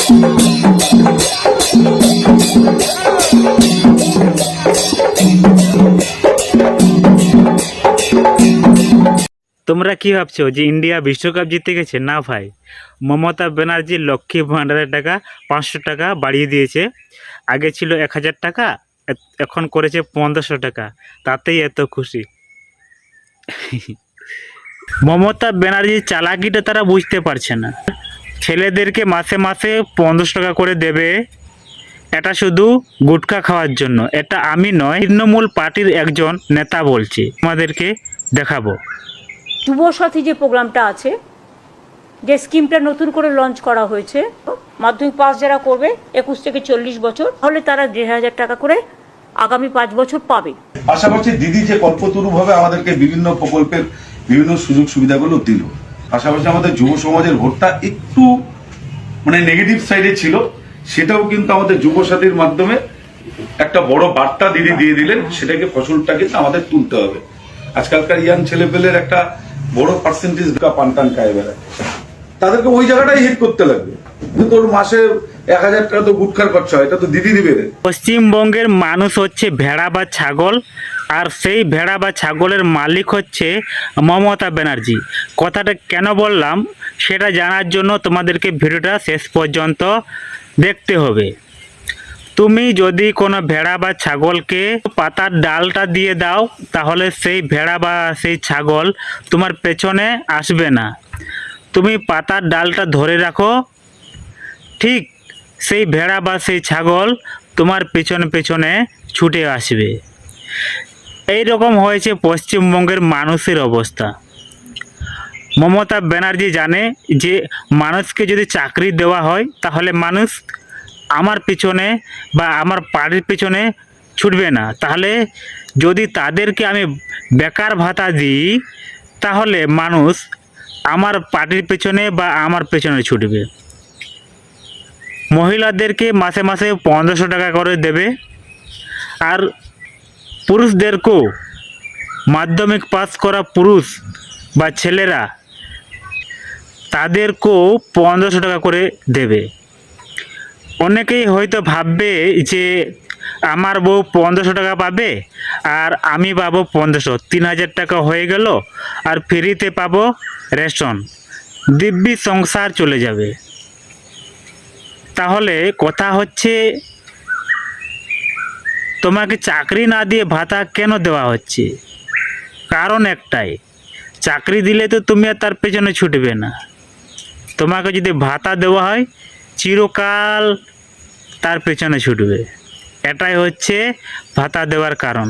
তোমরা কি ভাবছো যে ইন্ডিয়া বিশ্বকাপ জিতে গেছে? না ভাই, মমতা ব্যানার্জি লক্ষ্মী ভাণ্ডারের টাকা 500 টাকা বাড়িয়ে দিয়েছে। আগে ছিল 1000 টাকা, এখন করেছে 1500 টাকা, তাতেই এত খুশি। মমতা ব্যানার্জির চালাকিটা তারা বুঝতে পারছে না। ছেলেদেরকে মাসে মাসে 1500 টাকা করে দেবে, এটা শুধু গুটখা খাওয়ার জন্য। এটা আমি নয়, তৃণমূল পার্টির একজন নেতা বলছে, আমাদেরকে দেখাবো। যুবসাথী যে প্রোগ্রামটা আছে, যে স্কিমটা নতুন করে লঞ্চ করা হয়েছে, মাধ্যমিক পাস যারা করবে 21 থেকে 40 বছর, তাহলে তারা 1500 টাকা করে আগামী 5 বছর পাবে। আশা করছি দিদি যে কল্পতরু ভাবে আমাদেরকে বিভিন্ন প্রকল্পের বিভিন্ন সুযোগ সুবিধাগুলো দিল, পাশাপাশি আমাদের যুব সমাজের ভোটটা একটু নেগেটিভ সাইডে ছিল, সেটাও কিন্তু আমাদের যুবসাথীর মাধ্যমে একটা বড় বার্তা দিদি দিয়ে দিলেন। সেটাকে ফসলটা কিন্তু আমাদের তুলতে হবে। আজকালকার ইয়াং ছেলেপেলের একটা বড় পার্সেন্টেজ পানটান খায় বেড়ায়, তাদেরকে ওই জায়গাটাই হিট করতে লাগবে। কিন্তু ওর মাসে 1000 টাকা তো গুটখার খরচা, এটা তো দিদি দিবে। পশ্চিমবঙ্গের মানুষ হচ্ছে ভেড়া বা ছাগল, আর সেই ভেড়া বা ছাগলের মালিক হচ্ছে মমতা ব্যানার্জি। কথাটা কেন বললাম সেটা জানার জন্য তোমাদেরকে ভিডিওটা শেষ পর্যন্ত দেখতে হবে। তুমি যদি কোনো ভেড়া বা ছাগলকে পাতার ডালটা দিয়ে দাও, তাহলে সেই ভেড়া বা সেই ছাগল তোমার পেছনে আসবে না। তুমি পাতার ডালটা ধরে রাখো, ঠিক সেই ভেড়া বা সেই ছাগল তোমার পেছনে পেছনে ছুটে আসবে। এই রকম হয়েছে পশ্চিমবঙ্গের মানুষের অবস্থা। মমতা ব্যানার্জি জানে যে মানুষকে যদি চাকরি দেওয়া হয়, তাহলে মানুষ আমার পিছনে বা আমার পার্টির পিছনে ছুটবে না। তাহলে যদি তাদেরকে আমি বেকার ভাতা দিই, তাহলে মানুষ আমার পার্টির পেছনে বা আমার পেছনে ছুটবে। মহিলাদেরকে মাসে মাসে 1500 টাকা করে দেবে, আর পুরুষদেরকেও, মাধ্যমিক পাস করা পুরুষ বা ছেলেরা, তাদেরকেও 1500 টাকা করে দেবে। অনেকেই হয়তো ভাববে যে আমার বউ 1500 টাকা পাবে আর আমি পাবো 1500, 3000 টাকা হয়ে গেল, আর ফ্রিতে পাবো রেশন, দিব্যি সংসার চলে যাবে। তাহলে কথা হচ্ছে, তোমাকে চাকরি না দিয়ে ভাতা কেন দেওয়া হচ্ছে? কারণ একটাই, চাকরি দিলে তো তুমি আর তার পেছনে ছুটবে না। তোমাকে যদি ভাতা দেওয়া হয়, চিরকাল তার পেছনে ছুটবে। এটাই হচ্ছে ভাতা দেওয়ার কারণ।